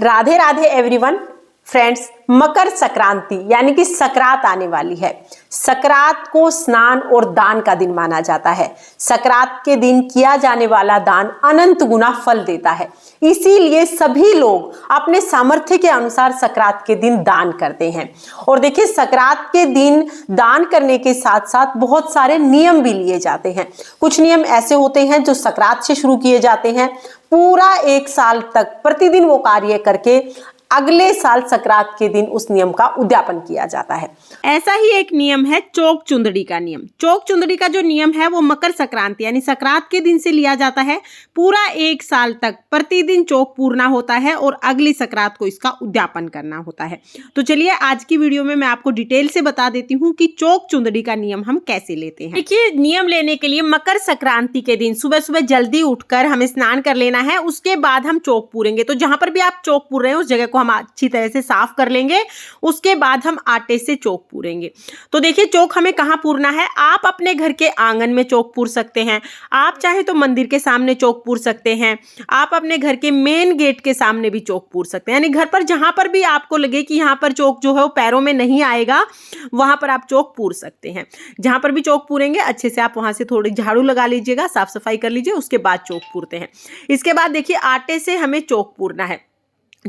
Radhe Radhe everyone friends. Makar Sankranti यानी कि सकरात आने वाली है। सकरात को स्नान और दान का दिन माना जाता है। सकरात के दिन किया जाने वाला दान अनंत गुना फल देता है। इसीलिए सभी लोग अपने सामर्थ्य के अनुसार सकरात के दिन दान करते हैं। और देखिए, सकरात के दिन दान करने के साथ साथ बहुत सारे नियम भी लिए जाते हैं। कुछ नियम ऐसे होते हैं जो सकरात से शुरू किए जाते हैं। पूरा एक साल तक प्रतिदिन वो कार्य करके अगले साल सकरात के दिन उस नियम का उद्यापन किया जाता है। ऐसा ही एक नियम है चौक चुंदड़ी का नियम। चौक चुंदड़ी का जो नियम है वो मकर संक्रांति यानी सकरात के दिन से लिया जाता है। पूरा एक साल तक प्रतिदिन चौक पूरना होता है और अगली सकरात को इसका उद्यापन करना होता है। तो चलिए आज की वीडियो में मैं आपको डिटेल से बता देती हूँ कि चौक चुंदड़ी का नियम हम कैसे लेते हैं। देखिए, नियम लेने के लिए मकर संक्रांति के दिन सुबह सुबह जल्दी उठकर हमें स्नान कर लेना है। उसके बाद हम चौक पूरेंगे। तो जहां पर भी आप चौक पूर रहे हैं उस जगह को हम अच्छी तरह से साफ कर लेंगे। उसके बाद हम आटे से चौक पूरेंगे। तो देखिए, चौक हमें कहाँ पूरना है। आप अपने घर के आंगन में चौक पूर सकते हैं। आप चाहे तो मंदिर के सामने चौक पूर सकते हैं। आप अपने घर के मेन गेट के सामने भी चौक पूर सकते हैं। यानी घर पर जहां पर भी आपको लगे कि यहाँ पर चौक जो है वो पैरों में नहीं आएगा, वहां पर आप चौक पूर सकते हैं। जहां पर भी चौक पूरेंगे अच्छे से आप वहां से थोड़ी झाड़ू लगा लीजिएगा, साफ सफाई कर लीजिए, उसके बाद चौक पूरते हैं। इसके बाद देखिए, आटे से हमें चौक पूरना है।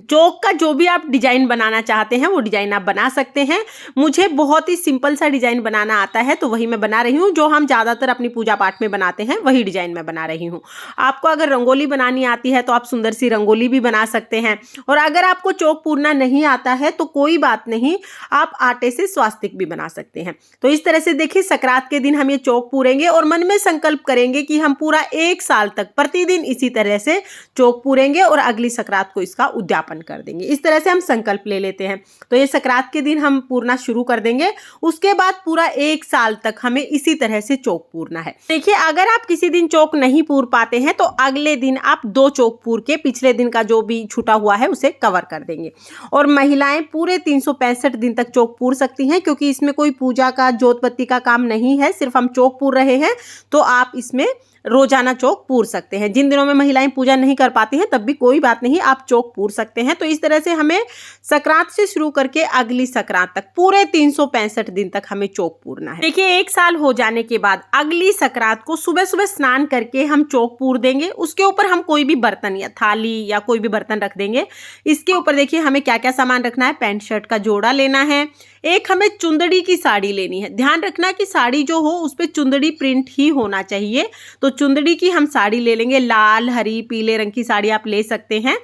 चौक का जो भी आप डिजाइन बनाना चाहते हैं वो डिजाइन आप बना सकते हैं। मुझे बहुत ही सिंपल सा डिजाइन बनाना आता है तो वही मैं बना रही हूँ। जो हम ज्यादातर अपनी पूजा पाठ में बनाते हैं वही डिजाइन मैं बना रही हूँ। आपको अगर रंगोली बनानी आती है तो आप सुंदर सी रंगोली भी बना सकते हैं। और अगर आपको चौक पूरना नहीं आता है तो कोई बात नहीं, आप आटे से स्वास्तिक भी बना सकते हैं। तो इस तरह से देखिए, सकरात के दिन हम ये चौक पूरेंगे और मन में संकल्प करेंगे कि हम पूरा एक साल तक प्रतिदिन इसी तरह से चौक पूरेंगे और अगली सकरात को इसका उद्यापन कर देंगे। इस तरह से हम संकल्प ले लेते हैं। तो ये सकरात के दिन हम पूरना शुरू कर देंगे। उसके बाद पूरा एक साल तक हमें इसी तरह से चौक पूरना है। देखिए, अगर आप किसी दिन चौक नहीं पूर पाते हैं तो अगले दिन आप 2 चौक पूर के पिछले दिन का जो भी छूटा हुआ है उसे कवर कर देंगे। और महिलाएं पूरे 365 दिन तक चौक पूर सकती हैं, क्योंकि इसमें कोई पूजा का जोत बत्ती का काम नहीं है, सिर्फ हम चौक पूर रहे हैं। तो आप इसमें रोजाना चौक पूर सकते हैं। जिन दिनों में महिलाएं पूजा नहीं कर पाती हैं तब भी कोई बात नहीं, आप चौक पूर सकते हैं। तो इस तरह से हमें सकरात से शुरू करके अगली सकरात तक पूरे 365 दिन तक हमें चौक पूरना है। देखिए, एक साल हो जाने के बाद अगली सकरात को सुबह सुबह स्नान करके हम चौक पूर देंगे। उसके ऊपर हम कोई भी बर्तन या थाली या कोई भी बर्तन रख देंगे। इसके ऊपर देखिए हमें क्या क्या सामान रखना है। पैंट शर्ट का जोड़ा लेना है। एक हमें चुंदड़ी की साड़ी लेनी है। ध्यान रखना कि साड़ी जो हो उस पर चुंदड़ी प्रिंट ही होना चाहिए। तो चुंदड़ी की हम साड़ी ले लेंगे। लाल, हरी, पीले रंग की साड़ी आप ले सकते हैं।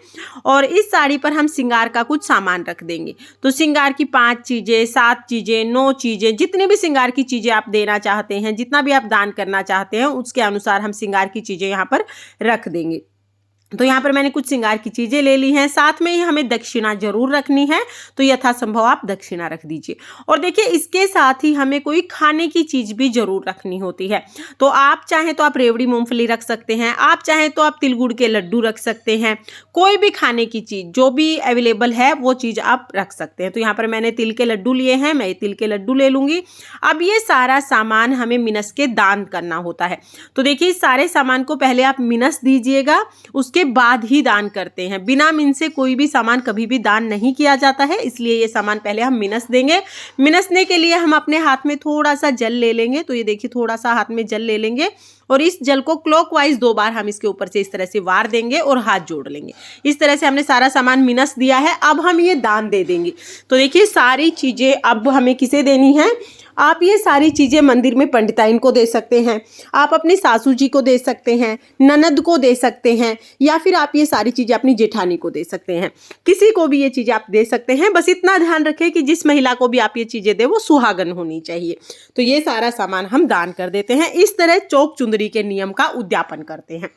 और इस साड़ी पर हम श्रृंगार का कुछ सामान रख देंगे। तो श्रृंगार की 5 चीजें, 7 चीजें, 9 चीजें, जितने भी श्रृंगार की चीजें आप देना चाहते हैं, जितना भी आप दान करना चाहते हैं, उसके अनुसार हम श्रृंगार की चीजें यहाँ पर रख देंगे। तो यहाँ पर मैंने कुछ श्रृंगार की चीजें ले ली हैं। साथ में ही हमें दक्षिणा जरूर रखनी है, तो यथासंभव आप दक्षिणा रख दीजिए। और देखिए, इसके साथ ही हमें कोई खाने की चीज भी जरूर रखनी होती है। तो आप चाहें तो आप रेवड़ी मूंगफली रख सकते हैं। आप चाहें तो आप तिल गुड़ के लड्डू रख सकते हैं। कोई भी खाने की चीज जो भी अवेलेबल है वो चीज आप रख सकते हैं। तो यहाँ पर मैंने तिल के लड्डू लिए हैं, मैं तिल के लड्डू ले लूंगी। अब ये सारा सामान हमें मिनस के दान करना होता है। तो देखिए, इस सारे सामान को पहले आप मिनस दीजिएगा, उसके बाद ही दान करते हैं। बिना मिन से कोई भी सामान कभी भी दान नहीं किया जाता है, इसलिए ये सामान पहले हम मिनस देंगे। मिनसने के लिए हम अपने हाथ में थोड़ा सा जल ले लेंगे। तो ये देखिए, थोड़ा सा हाथ में जल ले लेंगे और इस जल को क्लॉकवाइज 2 बार हम इसके ऊपर से इस तरह से वार देंगे और हाथ जोड़ लेंगे। इस तरह से हमने सारा सामान मिनस दिया है। अब हम ये दान दे देंगे। तो देखिए, सारी चीजें अब हमें किसे देनी है। आप ये सारी चीजें मंदिर में पंडिताइन को दे सकते हैं, आप अपनी सासू जी को दे सकते हैं, ननद को दे सकते हैं, या फिर आप ये सारी चीजें अपनी जेठानी को दे सकते हैं। किसी को भी ये चीजें आप दे सकते हैं। बस इतना ध्यान रखें कि जिस महिला को भी आप ये चीजें दे वो सुहागन होनी चाहिए। तो ये सारा सामान हम दान कर देते हैं। इस तरह चौक चुंदड़ी के नियम का उद्यापन करते हैं।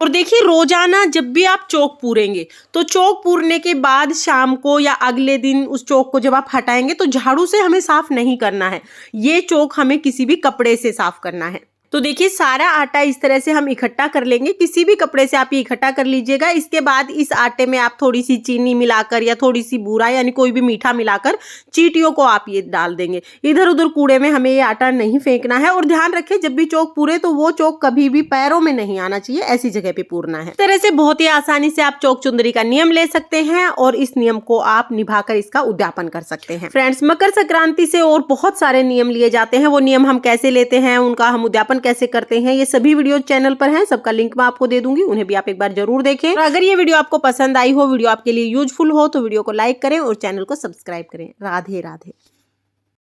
और देखिए, रोजाना जब भी आप चौक पूरेंगे तो चौक पूरने के बाद शाम को या अगले दिन उस चौक को जब आप हटाएंगे तो झाड़ू से हमें साफ नहीं करना है। ये चौक हमें किसी भी कपड़े से साफ करना है। तो देखिए सारा आटा इस तरह से हम इकट्ठा कर लेंगे, किसी भी कपड़े से आप ये इकट्ठा कर लीजिएगा। इसके बाद इस आटे में आप थोड़ी सी चीनी मिलाकर या थोड़ी सी बूरा यानी कोई भी मीठा मिलाकर चींटियों को आप ये डाल देंगे। इधर उधर कूड़े में हमें ये आटा नहीं फेंकना है। और ध्यान रखें जब भी चौक पूरे तो वो चौक कभी भी पैरों में नहीं आना चाहिए, ऐसी जगह पे पूरना है। इस तरह से बहुत ही आसानी से आप चौक चुंदड़ी का नियम ले सकते हैं और इस नियम को आप निभाकर इसका उद्यापन कर सकते हैं। फ्रेंड्स, मकर संक्रांति से और बहुत सारे नियम लिए जाते हैं। वो नियम हम कैसे लेते हैं, उनका हम उद्यापन कैसे करते हैं, ये सभी वीडियो चैनल पर हैं। सबका लिंक मैं आपको दे दूंगी, उन्हें भी आप एक बार जरूर देखें। और अगर ये वीडियो आपको पसंद आई हो, वीडियो आपके लिए यूजफुल हो, तो वीडियो को लाइक करें और चैनल को सब्सक्राइब करें। राधे राधे।